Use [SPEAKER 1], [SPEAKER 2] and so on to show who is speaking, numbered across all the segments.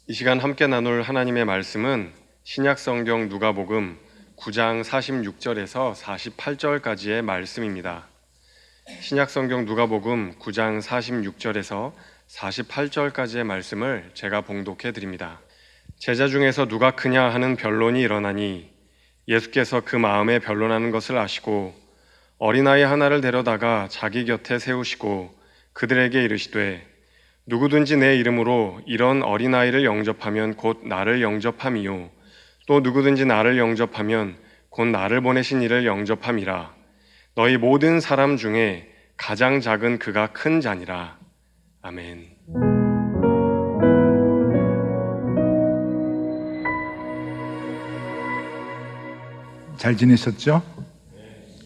[SPEAKER 1] 이 시간 함께 나눌 하나님의 말씀은 신약성경 누가복음 9장 46절에서 48절까지의 말씀입니다. 신약성경 누가복음 9장 46절에서 48절까지의 말씀을 제가 봉독해 드립니다. 제자 중에서 누가 크냐 하는 변론이 일어나니 예수께서 그 마음에 변론하는 것을 아시고 어린아이 하나를 데려다가 자기 곁에 세우시고 그들에게 이르시되 누구든지 내 이름으로 이런 어린아이를 영접하면 곧 나를 영접함이요 또 누구든지 나를 영접하면 곧 나를 보내신 이를 영접함이라. 너희 모든 사람 중에 가장 작은 그가 큰 자니라. 아멘.
[SPEAKER 2] 잘 지내셨죠?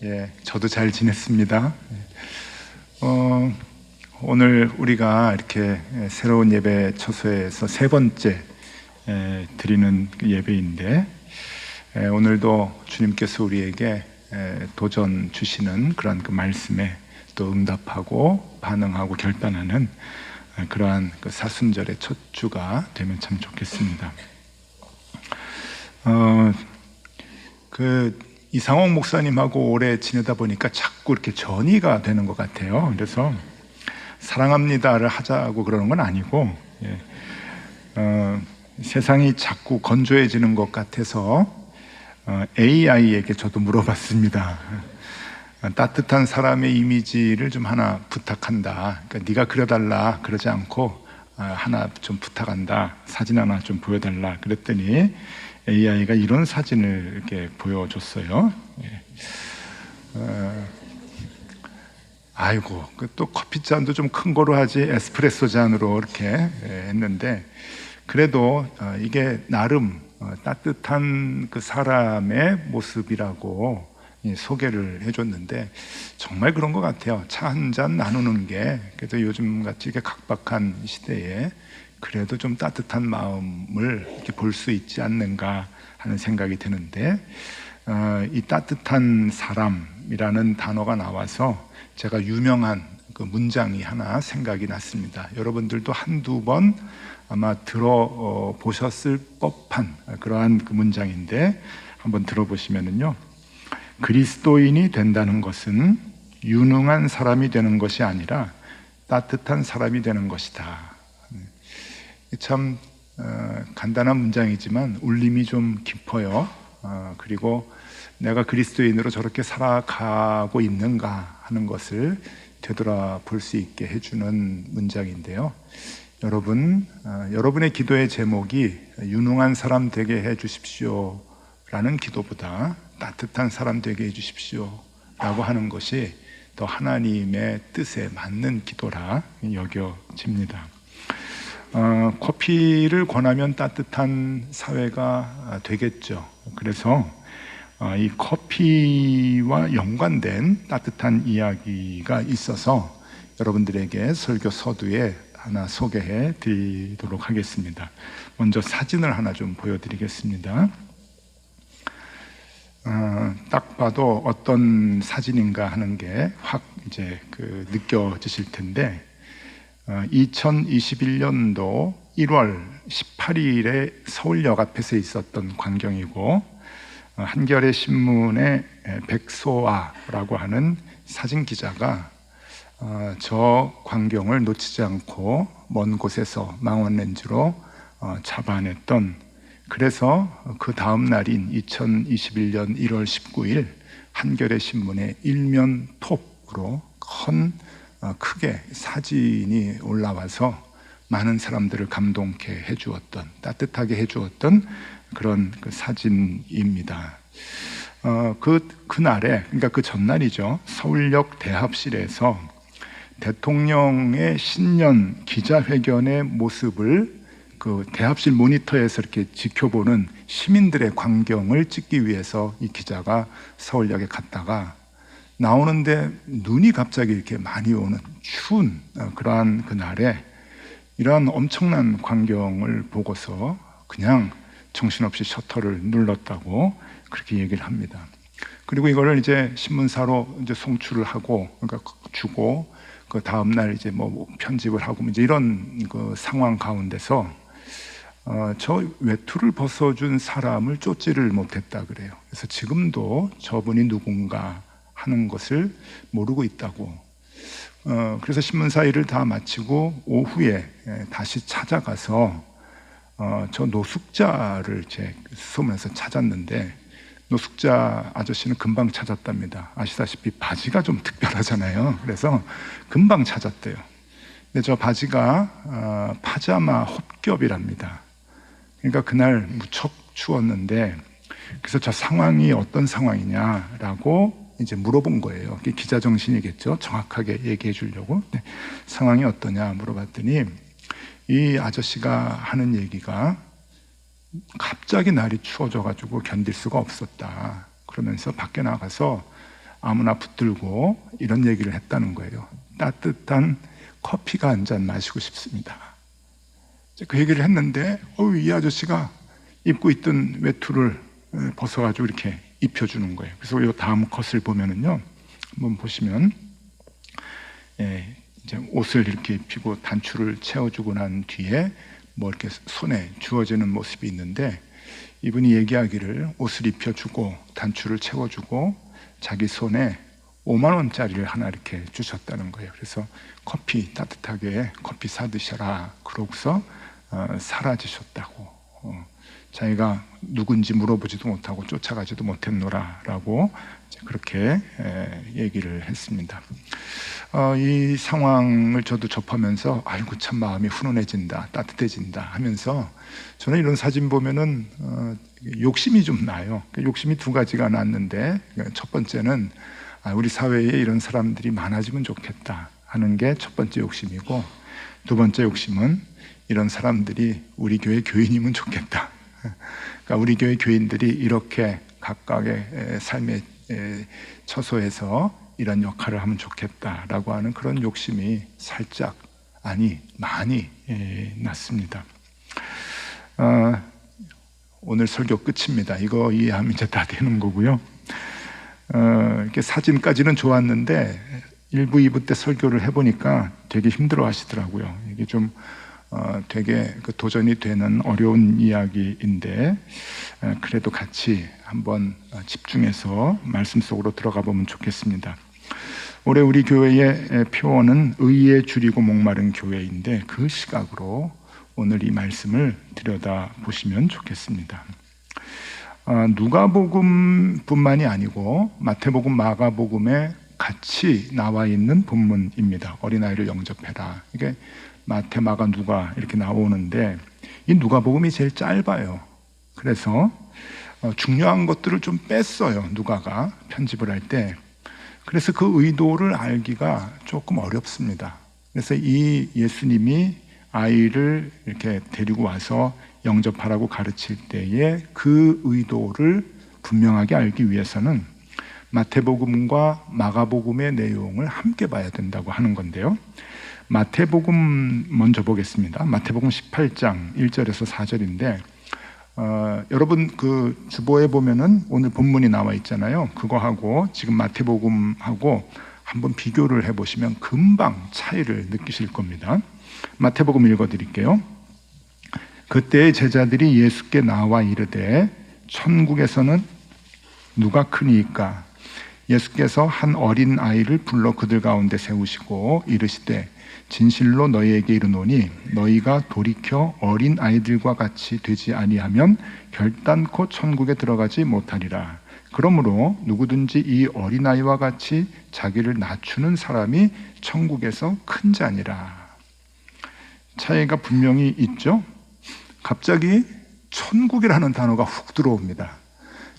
[SPEAKER 2] 예, 저도 잘 지냈습니다. 오늘 우리가 이렇게 새로운 예배 처소에서 세 번째 드리는 예배인데, 오늘도 주님께서 우리에게 도전 주시는 그런 그 말씀에 또 응답하고 반응하고 결단하는 그러한 그 사순절의 첫 주가 되면 참 좋겠습니다. 이상홍 목사님하고 오래 지내다 보니까 자꾸 이렇게 전이가 되는 것 같아요. 그래서 사랑합니다를 하자고 그러는 건 아니고, 세상이 자꾸 건조해지는 것 같아서 AI에게 저도 물어봤습니다. 따뜻한 사람의 이미지를 좀 하나 부탁한다. 그러니까 네가 그려달라 그러지 않고 하나 좀 부탁한다. 사진 하나 좀 보여달라. 그랬더니 AI가 이런 사진을 이렇게 보여줬어요. 아이고, 또 커피 잔도 좀 큰 거로 하지 에스프레소 잔으로 이렇게 했는데, 그래도 이게 나름 따뜻한 그 사람의 모습이라고 소개를 해줬는데, 정말 그런 것 같아요. 차 한 잔 나누는 게 그래도 요즘 같이 이렇게 각박한 시대에 그래도 좀 따뜻한 마음을 이렇게 볼 수 있지 않는가 하는 생각이 드는데, 이 따뜻한 사람이라는 단어가 나와서 제가 유명한 그 문장이 하나 생각이 났습니다. 여러분들도 한두 번 아마 들어보셨을 법한 그러한 그 문장인데, 한번 들어보시면은요, 그리스도인이 된다는 것은 유능한 사람이 되는 것이 아니라 따뜻한 사람이 되는 것이다. 참 간단한 문장이지만 울림이 좀 깊어요. 그리고 내가 그리스도인으로 저렇게 살아가고 있는가 하는 것을 되돌아볼 수 있게 해주는 문장인데요. 여러분, 여러분의 기도의 제목이 유능한 사람 되게 해주십시오 라는 기도보다 따뜻한 사람 되게 해주십시오 라고 하는 것이 더 하나님의 뜻에 맞는 기도라 여겨집니다. 커피를 권하면 따뜻한 사회가 되겠죠. 그래서 이 커피와 연관된 따뜻한 이야기가 있어서 여러분들에게 설교 서두에 하나 소개해 드리도록 하겠습니다. 먼저 사진을 하나 좀 보여드리겠습니다. 딱 봐도 어떤 사진인가 하는 게 확 이제 느껴지실 텐데, 2021년도 1월 18일에 서울역 앞에서 있었던 광경이고, 한겨레 신문의 백소아라고 하는 사진 기자가 저 광경을 놓치지 않고 먼 곳에서 망원렌즈로 잡아냈던, 그래서 그 다음 날인 2021년 1월 19일 한겨레 신문의 일면 톱으로 크게 사진이 올라와서 많은 사람들을 감동케 해주었던, 따뜻하게 해주었던 그런 그 사진입니다. 그날에, 그러니까 그 전날이죠. 서울역 대합실에서 대통령의 신년 기자회견의 모습을 그 대합실 모니터에서 이렇게 지켜보는 시민들의 광경을 찍기 위해서 이 기자가 서울역에 갔다가 나오는데 눈이 갑자기 이렇게 많이 오는 추운 그러한 그날에 이러한 엄청난 광경을 보고서 그냥 정신없이 셔터를 눌렀다고 그렇게 얘기를 합니다. 그리고 이거를 이제 신문사로 이제 송출을 하고, 그러니까 주고, 그 다음날 이제 뭐 편집을 하고 이제 이런 그 상황 가운데서 저 외투를 벗어준 사람을 쫓지를 못했다 그래요. 그래서 지금도 저분이 누군가 하는 것을 모르고 있다고. 그래서 신문사 일을 다 마치고 오후에 다시 찾아가서 저 노숙자를 제 소문에서 찾았는데, 노숙자 아저씨는 금방 찾았답니다. 아시다시피 바지가 좀 특별하잖아요. 그래서 금방 찾았대요. 근데 저 바지가 파자마 홉겹이랍니다. 그러니까 그날 무척 추웠는데, 그래서 저 상황이 어떤 상황이냐라고 이제 물어본 거예요. 그게 기자 정신이겠죠. 정확하게 얘기해 주려고. 네. 상황이 어떠냐 물어봤더니 이 아저씨가 하는 얘기가 갑자기 날이 추워져 가지고 견딜 수가 없었다. 그러면서 밖에 나가서 아무나 붙들고 이런 얘기를 했다는 거예요. 따뜻한 커피가 한 잔 마시고 싶습니다. 그 얘기를 했는데 이 아저씨가 입고 있던 외투를 벗어가지고 이렇게 입혀주는 거예요. 그래서 이 다음 컷을 보면은요, 한번 보시면 이제 옷을 이렇게 입히고 단추를 채워주고 난 뒤에 뭐 이렇게 손에 주어지는 모습이 있는데, 이분이 얘기하기를 옷을 입혀주고 단추를 채워주고 자기 손에 5만 원짜리를 하나 이렇게 주셨다는 거예요. 그래서 커피 따뜻하게 커피 사드셔라 그러고서 사라지셨다고. 자기가 누군지 물어보지도 못하고 쫓아가지도 못했노라라고 그렇게 얘기를 했습니다. 이 상황을 저도 접하면서 아이고 참 마음이 훈훈해진다, 따뜻해진다 하면서, 저는 이런 사진 보면은 욕심이 좀 나요. 욕심이 두 가지가 났는데, 첫 번째는 우리 사회에 이런 사람들이 많아지면 좋겠다 하는 게 첫 번째 욕심이고, 두 번째 욕심은 이런 사람들이 우리 교회 교인이면 좋겠다. 그러니까 우리 교회 교인들이 이렇게 각각의 삶의 처소에서 이런 역할을 하면 좋겠다라고 하는 그런 욕심이 살짝, 아니 많이 났습니다. 오늘 설교 끝입니다. 이거 이해하면 이제 다 되는 거고요. 이렇게 사진까지는 좋았는데 1부, 2부 때 설교를 해보니까 되게 힘들어 하시더라고요. 이게 좀 되게 도전이 되는 어려운 이야기인데, 그래도 같이 한번 집중해서 말씀 속으로 들어가 보면 좋겠습니다. 올해 우리 교회의 표어는 의에 줄이고 목마른 교회인데, 그 시각으로 오늘 이 말씀을 들여다 보시면 좋겠습니다. 누가복음뿐만이 아니고 마태복음, 마가복음에 같이 나와 있는 본문입니다. 어린아이를 영접해라. 이게 마태, 마가, 누가 이렇게 나오는데, 이 누가복음이 제일 짧아요. 그래서 중요한 것들을 좀 뺐어요, 누가가 편집을 할 때. 그래서 그 의도를 알기가 조금 어렵습니다. 그래서 이 예수님이 아이를 이렇게 데리고 와서 영접하라고 가르칠 때에 그 의도를 분명하게 알기 위해서는 마태복음과 마가복음의 내용을 함께 봐야 된다고 하는 건데요. 마태복음 먼저 보겠습니다. 마태복음 18장 1절에서 4절인데, 여러분 그 주보에 보면은 오늘 본문이 나와 있잖아요. 그거하고 지금 마태복음하고 한번 비교를 해보시면 금방 차이를 느끼실 겁니다. 마태복음 읽어드릴게요. 그때 제자들이 예수께 나와 이르되 천국에서는 누가 크니이까? 예수께서 한 어린 아이를 불러 그들 가운데 세우시고 이르시되 진실로 너희에게 이르노니 너희가 돌이켜 어린 아이들과 같이 되지 아니하면 결단코 천국에 들어가지 못하리라. 그러므로 누구든지 이 어린아이와 같이 자기를 낮추는 사람이 천국에서 큰 자니라. 차이가 분명히 있죠. 갑자기 천국이라는 단어가 훅 들어옵니다.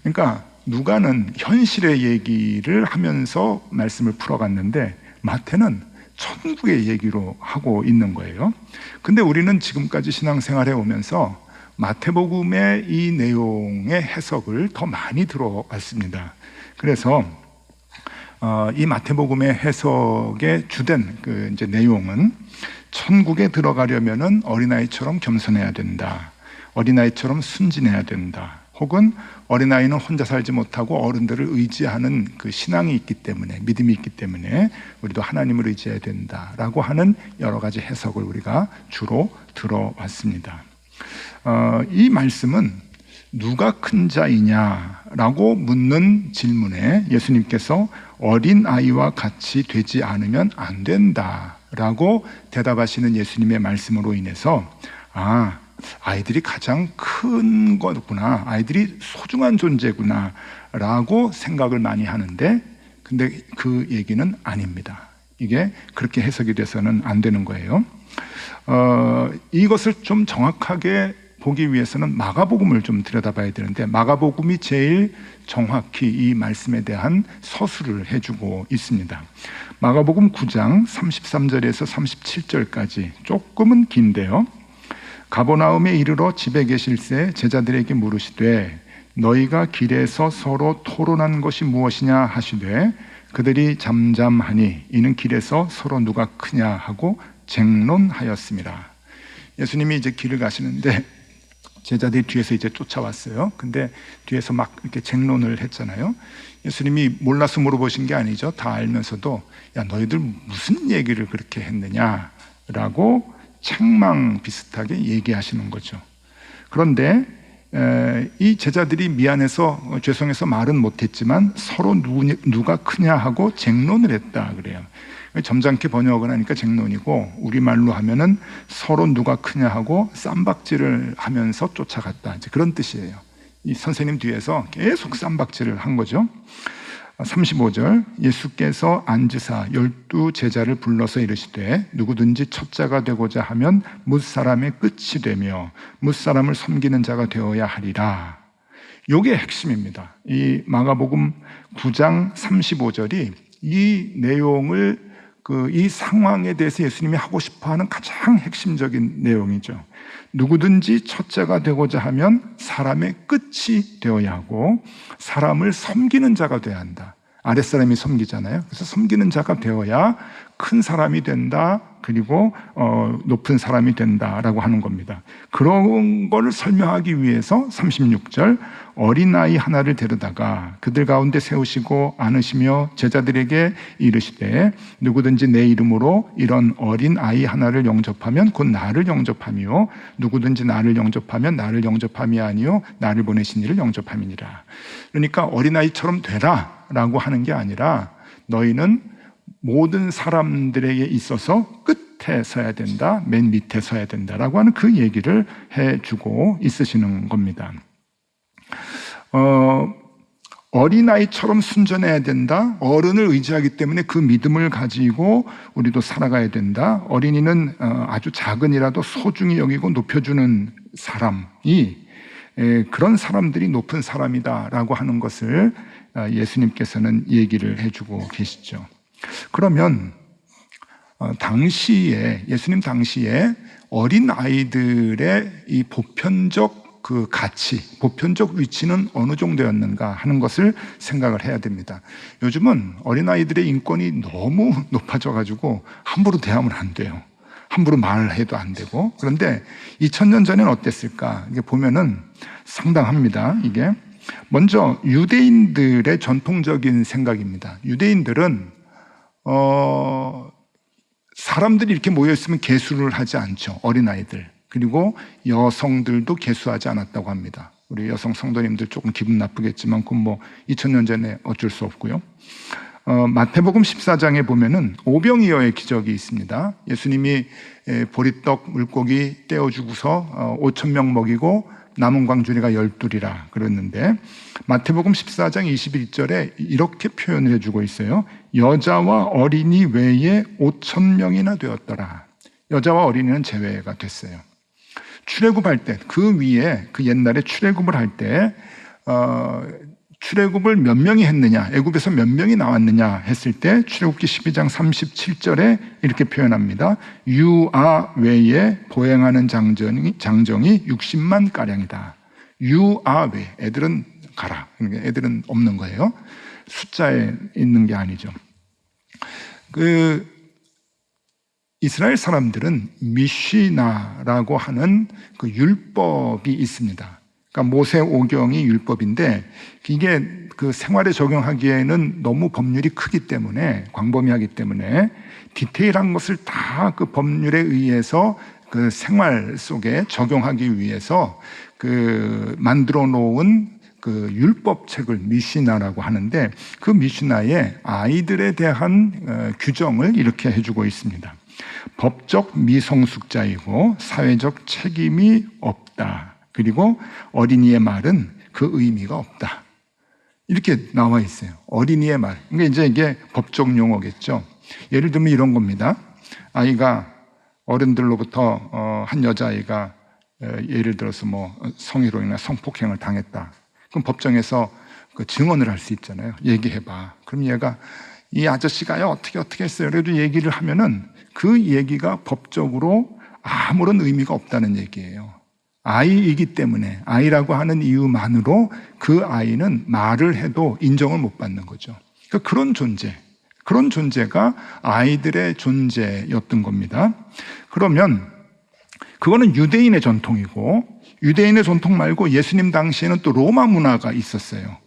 [SPEAKER 2] 그러니까 누가는 현실의 얘기를 하면서 말씀을 풀어갔는데 마태는 천국의 얘기로 하고 있는 거예요. 근데 우리는 지금까지 신앙생활에 오면서 마태복음의 이 내용의 해석을 더 많이 들어왔습니다. 그래서 이 마태복음의 해석의 주된 그 이제 내용은, 천국에 들어가려면은 어린아이처럼 겸손해야 된다, 어린아이처럼 순진해야 된다, 혹은 어린아이는 혼자 살지 못하고 어른들을 의지하는 그 신앙이 있기 때문에, 믿음이 있기 때문에 우리도 하나님을 의지해야 된다라고 하는 여러 가지 해석을 우리가 주로 들어왔습니다. 이 말씀은 누가 큰 자이냐라고 묻는 질문에 예수님께서 어린아이와 같이 되지 않으면 안 된다라고 대답하시는 예수님의 말씀으로 인해서 아이들이 가장 큰 거구나, 아이들이 소중한 존재구나 라고 생각을 많이 하는데, 근데 그 얘기는 아닙니다. 이게 그렇게 해석이 돼서는 안 되는 거예요. 이것을 좀 정확하게 보기 위해서는 마가복음을 좀 들여다봐야 되는데, 마가복음이 제일 정확히 이 말씀에 대한 서술을 해주고 있습니다. 마가복음 9장 33절에서 37절까지 조금은 긴데요. 가버나움에 이르러 집에 계실새 제자들에게 물으시되 너희가 길에서 서로 토론한 것이 무엇이냐 하시되 그들이 잠잠하니 이는 길에서 서로 누가 크냐 하고 쟁론하였습니다. 예수님이 이제 길을 가시는데 제자들이 뒤에서 이제 쫓아왔어요. 근데 뒤에서 막 이렇게 쟁론을 했잖아요. 예수님이 몰라서 물어보신 게 아니죠. 다 알면서도 야, 너희들 무슨 얘기를 그렇게 했느냐라고 책망 비슷하게 얘기하시는 거죠. 그런데 이 제자들이 미안해서 죄송해서 말은 못했지만 서로 누가 크냐 하고 쟁론을 했다 그래요. 점잖게 번역을 하니까 쟁론이고, 우리말로 하면은 서로 누가 크냐 하고 쌈박질을 하면서 쫓아갔다, 이제 그런 뜻이에요. 이 선생님 뒤에서 계속 쌈박질을 한 거죠. 35절, 예수께서 앉으사 12 제자를 불러서 이르시되 누구든지 첫자가 되고자 하면 뭇사람의 끝이 되며 뭇사람을 섬기는 자가 되어야 하리라. 이게 핵심입니다. 이 마가복음 9장 35절이 이 내용을 이 상황에 대해서 예수님이 하고 싶어하는 가장 핵심적인 내용이죠. 누구든지 첫째가 되고자 하면 사람의 끝이 되어야 하고 사람을 섬기는 자가 되어야 한다. 아랫사람이 섬기잖아요. 그래서 섬기는 자가 되어야 큰 사람이 된다, 그리고 높은 사람이 된다라고 하는 겁니다. 그런 걸 설명하기 위해서 36절, 어린아이 하나를 데려다가 그들 가운데 세우시고 안으시며 제자들에게 이르시되 누구든지 내 이름으로 이런 어린아이 하나를 영접하면 곧 나를 영접하며 누구든지 나를 영접하면 나를 영접함이 아니요 나를 보내신 이를 영접함이니라. 그러니까 어린아이처럼 되라 라고 하는 게 아니라 너희는 모든 사람들에게 있어서 끝에 서야 된다, 맨 밑에 서야 된다라고 하는 그 얘기를 해주고 있으시는 겁니다. 어린아이처럼 순전해야 된다, 어른을 의지하기 때문에 그 믿음을 가지고 우리도 살아가야 된다, 어린이는 아주 작은이라도 소중히 여기고 높여주는 사람이 그런 사람들이 높은 사람이다라고 하는 것을 예수님께서는 얘기를 해주고 계시죠. 그러면 당시에 예수님 당시에 어린 아이들의 이 보편적 그 가치, 보편적 위치는 어느 정도였는가 하는 것을 생각을 해야 됩니다. 요즘은 어린 아이들의 인권이 너무 높아져가지고 함부로 대하면 안 돼요. 함부로 말해도 안 되고. 그런데 2000년 전에는 어땠을까? 이게 보면은 상당합니다. 이게 먼저 유대인들의 전통적인 생각입니다. 유대인들은 사람들이 이렇게 모여있으면 계수를 하지 않죠. 어린아이들. 그리고 여성들도 계수하지 않았다고 합니다. 우리 여성 성도님들 조금 기분 나쁘겠지만 그건 뭐 2000년 전에 어쩔 수 없고요. 마태복음 14장에 보면은 오병이어의 기적이 있습니다. 예수님이 보리떡 물고기 떼어주고서 5,000명 먹이고 남은 광주리가 12이라 그랬는데 마태복음 14장 21절에 이렇게 표현을 해주고 있어요. 여자와 어린이 외에 5,000명이나 되었더라. 여자와 어린이는 제외가 됐어요. 출애굽할 때 그 위에 그 옛날에 출애굽을 할 때 출애굽을 몇 명이 했느냐, 애굽에서 몇 명이 나왔느냐 했을 때 출애굽기 12장 37절에 이렇게 표현합니다. 유아 외에 보행하는 장정이 60만 가량이다. 유아 외, 애들은 가라. 애들은 없는 거예요. 숫자에 있는 게 아니죠. 이스라엘 사람들은 미시나라고 하는 그 율법이 있습니다. 그러니까 모세 오경이 율법인데 이게 그 생활에 적용하기에는 너무 법률이 크기 때문에, 광범위하기 때문에 디테일한 것을 다 그 법률에 의해서 그 생활 속에 적용하기 위해서 그 만들어 놓은 그 율법책을 미시나라고 하는데, 그 미시나에 아이들에 대한 규정을 이렇게 해주고 있습니다. 법적 미성숙자이고 사회적 책임이 없다. 그리고 어린이의 말은 그 의미가 없다. 이렇게 나와 있어요. 어린이의 말. 그러니까 이제 이게 법적 용어겠죠. 예를 들면 이런 겁니다. 아이가 어른들로부터 한 여자아이가 예를 들어서 뭐 성희롱이나 성폭행을 당했다. 그럼 법정에서 그 증언을 할 수 있잖아요. 얘기해봐. 그럼 얘가 이 아저씨가요 어떻게 했어요. 그래도 얘기를 하면은 그 얘기가 법적으로 아무런 의미가 없다는 얘기예요. 아이이기 때문에, 아이라고 하는 이유만으로 그 아이는 말을 해도 인정을 못 받는 거죠. 그러니까 그런 존재가 아이들의 존재였던 겁니다. 그러면 그거는 유대인의 전통이고, 유대인의 전통 말고 예수님 당시에는 또 로마 문화가 있었어요.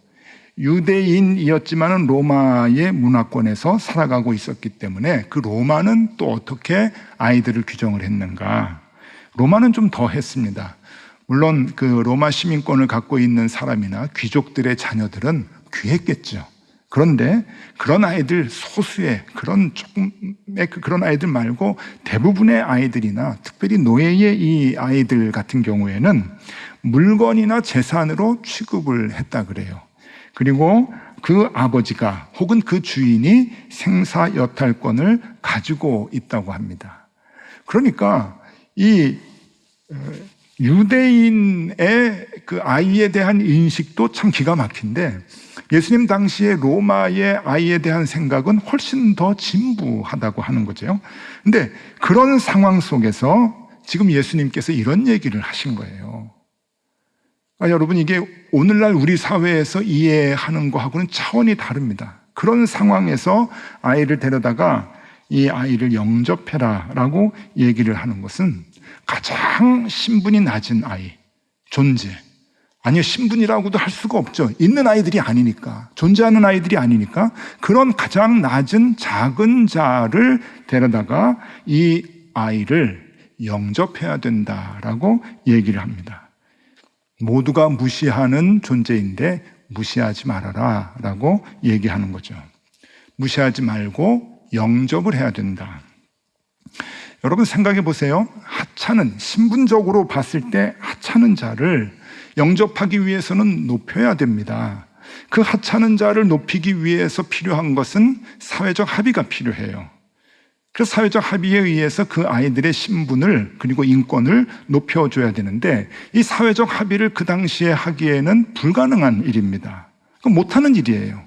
[SPEAKER 2] 유대인이었지만 로마의 문화권에서 살아가고 있었기 때문에 그 로마는 또 어떻게 아이들을 규정을 했는가? 로마는 좀 더 했습니다. 물론 그 로마 시민권을 갖고 있는 사람이나 귀족들의 자녀들은 귀했겠죠. 그런데 그런 아이들, 소수의 그런 아이들 말고 대부분의 아이들이나 특별히 노예의 이 아이들 같은 경우에는 물건이나 재산으로 취급을 했다 그래요. 그리고 그 아버지가 혹은 그 주인이 생사 여탈권을 가지고 있다고 합니다. 그러니까 이 유대인의 그 아이에 대한 인식도 참 기가 막힌데, 예수님 당시에 로마의 아이에 대한 생각은 훨씬 더 진부하다고 하는 거죠. 근데 그런 상황 속에서 지금 예수님께서 이런 얘기를 하신 거예요. 여러분, 이게 오늘날 우리 사회에서 이해하는 거하고는 차원이 다릅니다. 그런 상황에서 아이를 데려다가 이 아이를 영접해라 라고 얘기를 하는 것은 가장 신분이 낮은 아이, 존재. 아니요, 신분이라고도 할 수가 없죠. 있는 아이들이 아니니까, 존재하는 아이들이 아니니까 그런 가장 낮은 작은 자를 데려다가 이 아이를 영접해야 된다라고 얘기를 합니다. 모두가 무시하는 존재인데 무시하지 말아라 라고 얘기하는 거죠. 무시하지 말고 영접을 해야 된다. 여러분 생각해 보세요. 하찮은, 신분적으로 봤을 때 하찮은 자를 영접하기 위해서는 높여야 됩니다. 그 하찮은 자를 높이기 위해서 필요한 것은 사회적 합의가 필요해요. 그 사회적 합의에 의해서 그 아이들의 신분을 그리고 인권을 높여줘야 되는데, 이 사회적 합의를 그 당시에 하기에는 불가능한 일입니다. 그건 못하는 일이에요.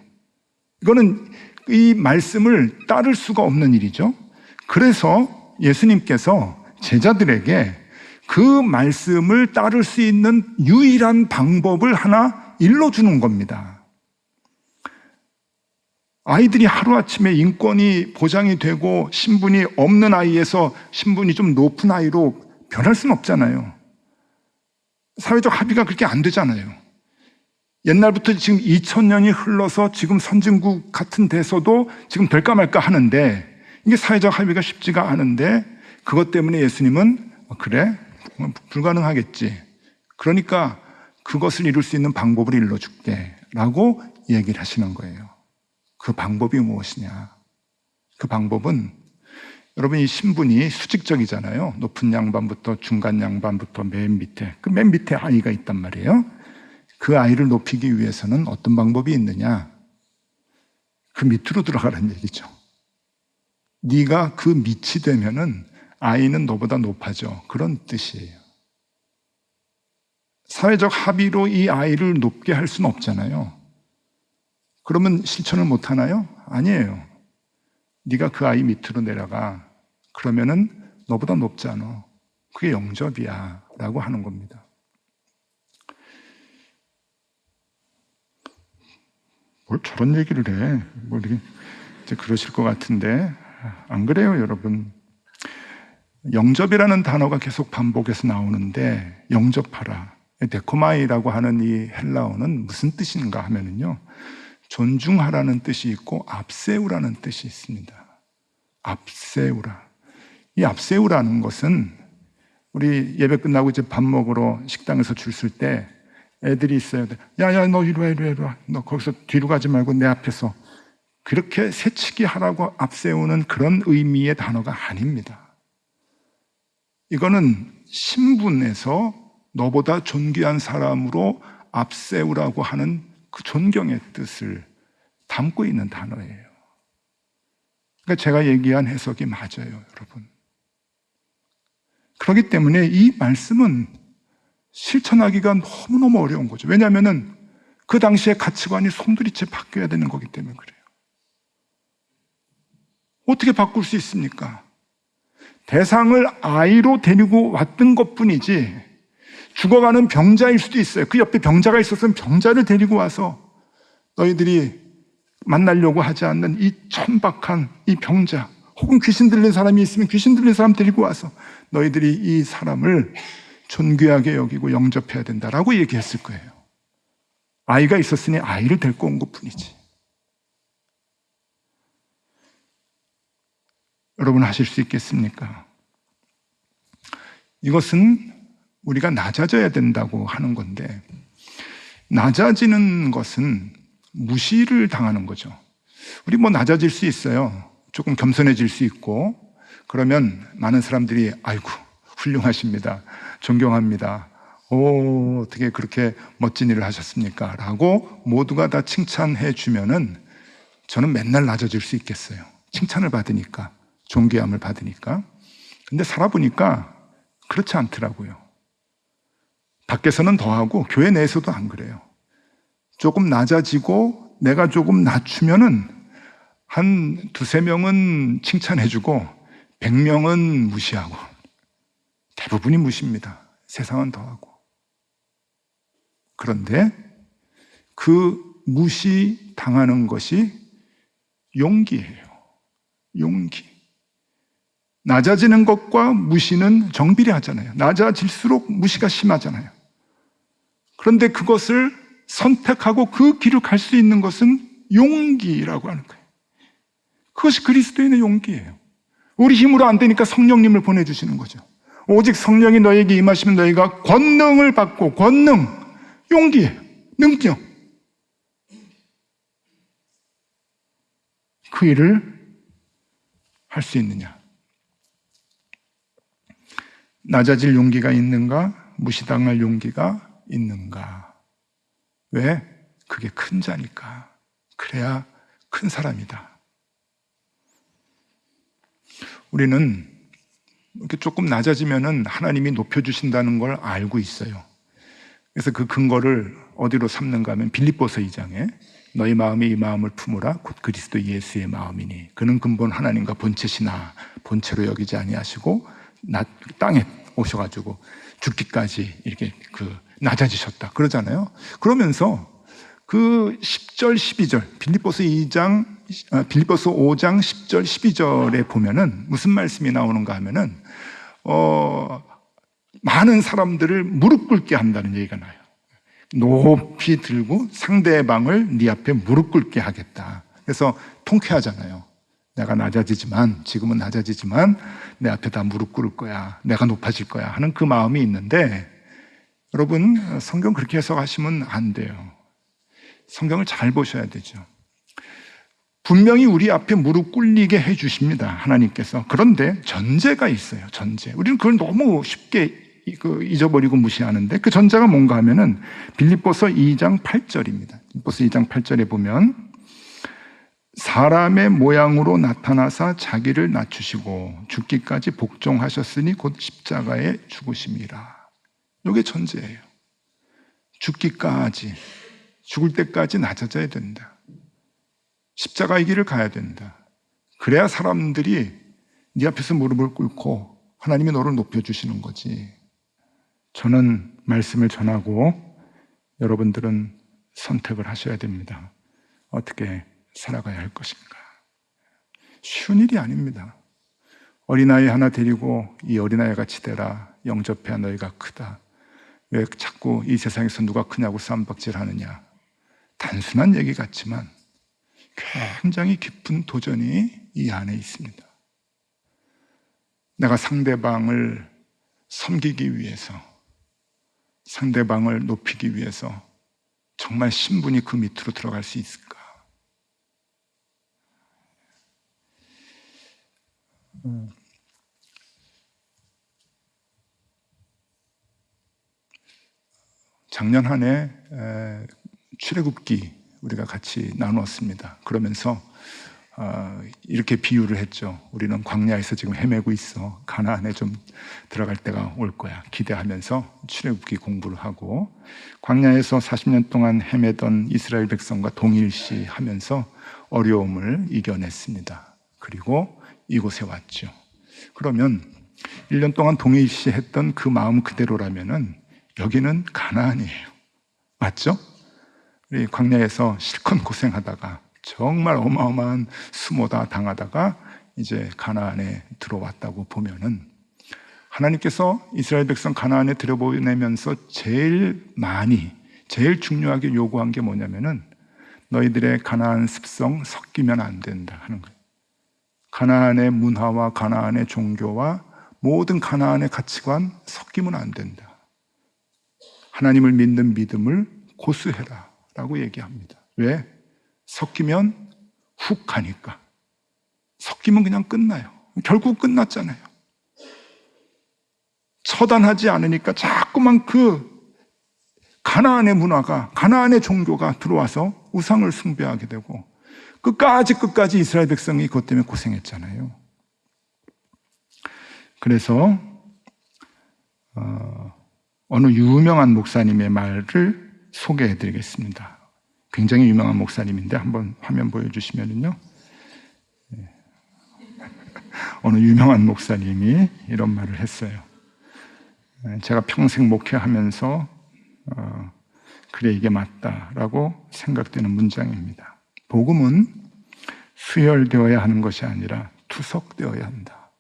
[SPEAKER 2] 이거는 이 말씀을 따를 수가 없는 일이죠. 그래서 예수님께서 제자들에게 그 말씀을 따를 수 있는 유일한 방법을 하나 일러주는 겁니다. 아이들이 하루아침에 인권이 보장이 되고 신분이 없는 아이에서 신분이 좀 높은 아이로 변할 수는 없잖아요. 사회적 합의가 그렇게 안 되잖아요. 옛날부터 지금 2000년이 흘러서 지금 선진국 같은 데서도 지금 될까 말까 하는데, 이게 사회적 합의가 쉽지가 않은데, 그것 때문에 예수님은 그래? 불가능하겠지. 그러니까 그것을 이룰 수 있는 방법을 일러줄게 라고 얘기를 하시는 거예요. 그 방법이 무엇이냐? 그 방법은, 여러분 이 신분이 수직적이잖아요. 높은 양반부터 중간 양반부터 맨 밑에, 그 맨 밑에 아이가 있단 말이에요. 그 아이를 높이기 위해서는 어떤 방법이 있느냐? 그 밑으로 들어가라는 얘기죠. 네가 그 밑이 되면은 아이는 너보다 높아져. 그런 뜻이에요. 사회적 합의로 이 아이를 높게 할 수는 없잖아요. 그러면 실천을 못 하나요? 아니에요. 네가 그 아이 밑으로 내려가. 그러면은 너보다 높지 않아. 그게 영접이야 라고 하는 겁니다. 뭘 저런 얘기를 해. 뭐 이렇게 이제 그러실 것 같은데 안 그래요, 여러분. 영접이라는 단어가 계속 반복해서 나오는데, 영접하라, 데코마이라고 하는 이 헬라어는 무슨 뜻인가 하면은요, 존중하라는 뜻이 있고 앞세우라는 뜻이 있습니다. 앞세우라. 이 앞세우라는 것은 우리 예배 끝나고 이제 밥 먹으러 식당에서 줄 설 때 애들이 있어요. 야야, 너 이리 와, 이리 와, 이리 와. 너 거기서 뒤로 가지 말고 내 앞에서. 그렇게 새치기 하라고 앞세우는 그런 의미의 단어가 아닙니다. 이거는 신분에서 너보다 존귀한 사람으로 앞세우라고 하는 그 존경의 뜻을 담고 있는 단어예요. 그러니까 제가 얘기한 해석이 맞아요, 여러분. 그렇기 때문에 이 말씀은 실천하기가 너무너무 어려운 거죠. 왜냐하면 그 당시의 가치관이 송두리째 바뀌어야 되는 거기 때문에 그래요. 어떻게 바꿀 수 있습니까? 대상을 아이로 데리고 왔던 것뿐이지 죽어가는 병자일 수도 있어요. 그 옆에 병자가 있었으면 병자를 데리고 와서 너희들이 만나려고 하지 않는 이 천박한 이 병자, 혹은 귀신 들린 사람이 있으면 귀신 들린 사람 데리고 와서 너희들이 이 사람을 존귀하게 여기고 영접해야 된다라고 얘기했을 거예요. 아이가 있었으니 아이를 데리고 온 것뿐이지. 여러분 하실 수 있겠습니까? 이것은 우리가 낮아져야 된다고 하는 건데, 낮아지는 것은 무시를 당하는 거죠. 우리 뭐 낮아질 수 있어요. 조금 겸손해질 수 있고, 그러면 많은 사람들이 아이고 훌륭하십니다, 존경합니다, 오 어떻게 그렇게 멋진 일을 하셨습니까? 라고 모두가 다 칭찬해 주면은 저는 맨날 낮아질 수 있겠어요. 칭찬을 받으니까, 존귀함을 받으니까. 근데 살아보니까 그렇지 않더라고요. 밖에서는 더하고 교회 내에서도 안 그래요. 조금 낮아지고 내가 조금 낮추면은 한 두세 명은 칭찬해주고 100명은 무시하고, 대부분이 무시입니다. 세상은 더하고. 그런데 그 무시 당하는 것이 용기예요. 용기. 낮아지는 것과 무시는 정비례하잖아요. 낮아질수록 무시가 심하잖아요. 그런데 그것을 선택하고 그 길을 갈 수 있는 것은 용기라고 하는 거예요. 그것이 그리스도인의 용기예요. 우리 힘으로 안 되니까 성령님을 보내주시는 거죠. 오직 성령이 너에게 임하시면 너희가 권능을 받고, 권능, 용기예요. 능력. 그 일을 할 수 있느냐? 낮아질 용기가 있는가? 무시당할 용기가 있는가? 왜? 그게 큰 자니까. 그래야 큰 사람이다. 우리는 이렇게 조금 낮아지면은 하나님이 높여주신다는 걸 알고 있어요. 그래서 그 근거를 어디로 삼는가 하면 빌립보서 2장에 너희 마음이 이 마음을 품으라 곧 그리스도 예수의 마음이니 그는 근본 하나님과 본체시나 본체로 여기지 아니하시고 땅에 오셔가지고 죽기까지 이렇게 낮아지셨다 그러잖아요. 그러면서 그 10절 12절 빌립보서 5장 10절 12절에 보면은 무슨 말씀이 나오는가 하면은 많은 사람들을 무릎 꿇게 한다는 얘기가 나요. 높이 들고 상대방을 네 앞에 무릎 꿇게 하겠다. 그래서 통쾌하잖아요. 내가 낮아지지만, 지금은 낮아지지만 내 앞에 다 무릎 꿇을 거야, 내가 높아질 거야 하는 그 마음이 있는데, 여러분 성경 그렇게 해석하시면 안 돼요. 성경을 잘 보셔야 되죠. 분명히 우리 앞에 무릎 꿇리게 해주십니다, 하나님께서. 그런데 전제가 있어요. 전제. 우리는 그걸 너무 쉽게 잊어버리고 무시하는데, 그 전제가 뭔가 하면은 빌립보서 2장 8절입니다. 빌립보서 2장 8절에 보면 사람의 모양으로 나타나사 자기를 낮추시고 죽기까지 복종하셨으니 곧 십자가에 죽으심이라. 이게 전제예요. 죽기까지, 죽을 때까지 낮아져야 된다. 십자가의 길을 가야 된다. 그래야 사람들이 네 앞에서 무릎을 꿇고 하나님이 너를 높여주시는 거지. 저는 말씀을 전하고 여러분들은 선택을 하셔야 됩니다. 어떻게 살아가야 할 것인가. 쉬운 일이 아닙니다. 어린아이 하나 데리고 이 어린아이 같이 되라, 영접해야 너희가 크다. 왜 자꾸 이 세상에서 누가 크냐고 쌈박질하느냐. 단순한 얘기 같지만 굉장히 깊은 도전이 이 안에 있습니다. 내가 상대방을 섬기기 위해서, 상대방을 높이기 위해서 정말 신분이 그 밑으로 들어갈 수 있을까? 작년 한 해 출애굽기 우리가 같이 나누었습니다. 그러면서 이렇게 비유를 했죠. 우리는 광야에서 지금 헤매고 있어. 가나안에 좀 들어갈 때가 올 거야. 기대하면서 출애굽기 공부를 하고, 광야에서 40년 동안 헤매던 이스라엘 백성과 동일시 하면서 어려움을 이겨냈습니다. 그리고 이곳에 왔죠. 그러면 1년 동안 동일시 했던 그 마음 그대로라면은 여기는 가나안이에요. 맞죠? 우리 광야에서 실컷 고생하다가 정말 어마어마한 수모다 당하다가 이제 가나안에 들어왔다고 보면은, 하나님께서 이스라엘 백성 가나안에 들여보내면서 제일 중요하게 요구한 게 뭐냐면은 너희들의 가나안 습성 섞이면 안 된다 하는 거예요. 가나안의 문화와 가나안의 종교와 모든 가나안의 가치관 섞이면 안 된다. 하나님을 믿는 믿음을 고수해라 라고 얘기합니다. 왜? 섞이면 훅 가니까. 섞이면 그냥 끝나요. 결국 끝났잖아요. 처단하지 않으니까 자꾸만 그 가나안의 문화가, 가나안의 종교가 들어와서 우상을 숭배하게 되고, 끝까지 이스라엘 백성이 그것 때문에 고생했잖아요. 그래서 어느 유명한 목사님의 말을 소개해 드리겠습니다. 굉장히 유명한 목사님인데 한번 화면 보여주시면요. 어느 유명한 목사님이 이런 말을 했어요. 제가 평생 목회하면서 그래 이게 맞다라고 생각되는 문장입니다. 복음은 수혈되어야 하는 것이 아니라 투석되어야 한다.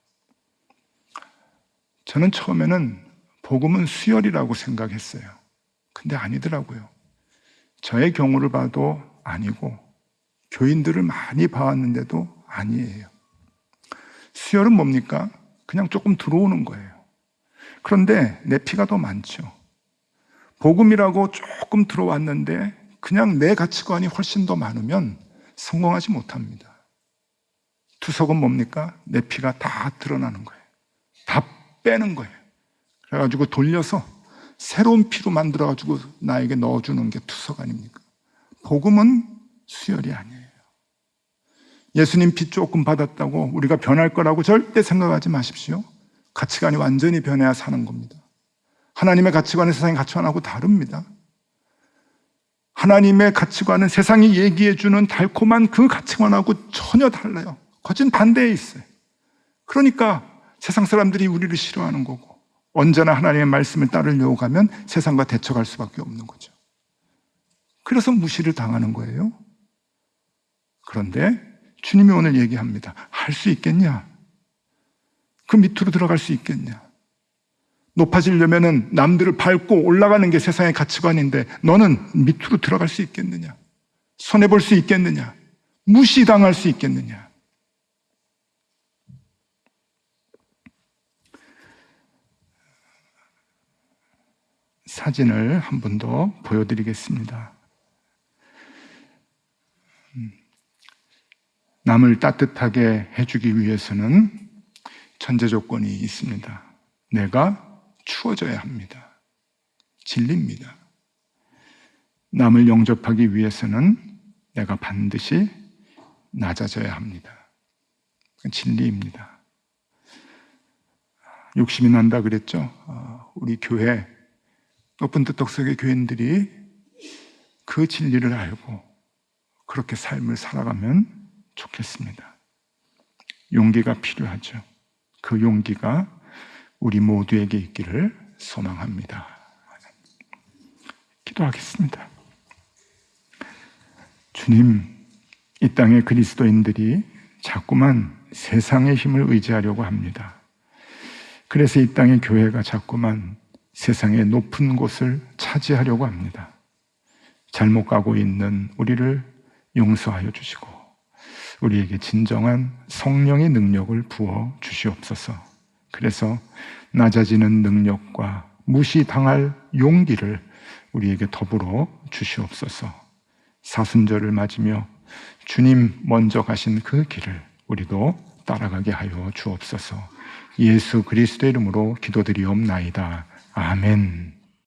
[SPEAKER 2] 저는 처음에는 복음은 수혈이라고 생각했어요. 근데 아니더라고요. 저의 경우를 봐도 아니고, 교인들을 많이 봐왔는데도 아니에요. 수혈은 뭡니까? 그냥 조금 들어오는 거예요. 그런데 내 피가 더 많죠. 복음이라고 조금 들어왔는데 그냥 내 가치관이 훨씬 더 많으면 성공하지 못합니다. 투석은 뭡니까? 내 피가 다 드러나는 거예요. 다 빼는 거예요. 그래가지고 돌려서 새로운 피로 만들어가지고 나에게 넣어주는 게 투석 아닙니까? 복음은 수혈이 아니에요. 예수님 피 조금 받았다고 우리가 변할 거라고 절대 생각하지 마십시오. 가치관이 완전히 변해야 사는 겁니다. 하나님의 가치관은 세상의 가치관하고 다릅니다. 하나님의 가치관은 세상이 얘기해주는 달콤한 그 가치관하고 전혀 달라요. 거진 반대에 있어요. 그러니까 세상 사람들이 우리를 싫어하는 거고, 언제나 하나님의 말씀을 따르려고 하면 세상과 대척할 수밖에 없는 거죠. 그래서 무시를 당하는 거예요. 그런데 주님이 오늘 얘기합니다. 할 수 있겠냐? 그 밑으로 들어갈 수 있겠냐? 높아지려면 남들을 밟고 올라가는 게 세상의 가치관인데 너는 밑으로 들어갈 수 있겠느냐? 손해볼 수 있겠느냐? 무시당할 수 있겠느냐? 사진을 한 번 더 보여드리겠습니다. 남을 따뜻하게 해주기 위해서는 전제 조건이 있습니다. 내가 추워져야 합니다. 진리입니다. 남을 영접하기 위해서는 내가 반드시 낮아져야 합니다. 진리입니다. 욕심이 난다 그랬죠? 우리 교회 높은 뜻덕석의 교인들이 그 진리를 알고 그렇게 삶을 살아가면 좋겠습니다. 용기가 필요하죠. 그 용기가 우리 모두에게 있기를 소망합니다. 기도하겠습니다. 주님, 이 땅의 그리스도인들이 자꾸만 세상의 힘을 의지하려고 합니다. 그래서 이 땅의 교회가 자꾸만 세상의 높은 곳을 차지하려고 합니다. 잘못 가고 있는 우리를 용서하여 주시고 우리에게 진정한 성령의 능력을 부어 주시옵소서. 그래서 낮아지는 능력과 무시당할 용기를 우리에게 더불어 주시옵소서. 사순절을 맞으며 주님 먼저 가신 그 길을 우리도 따라가게 하여 주옵소서. 예수 그리스도의 이름으로 기도드리옵나이다. 아멘.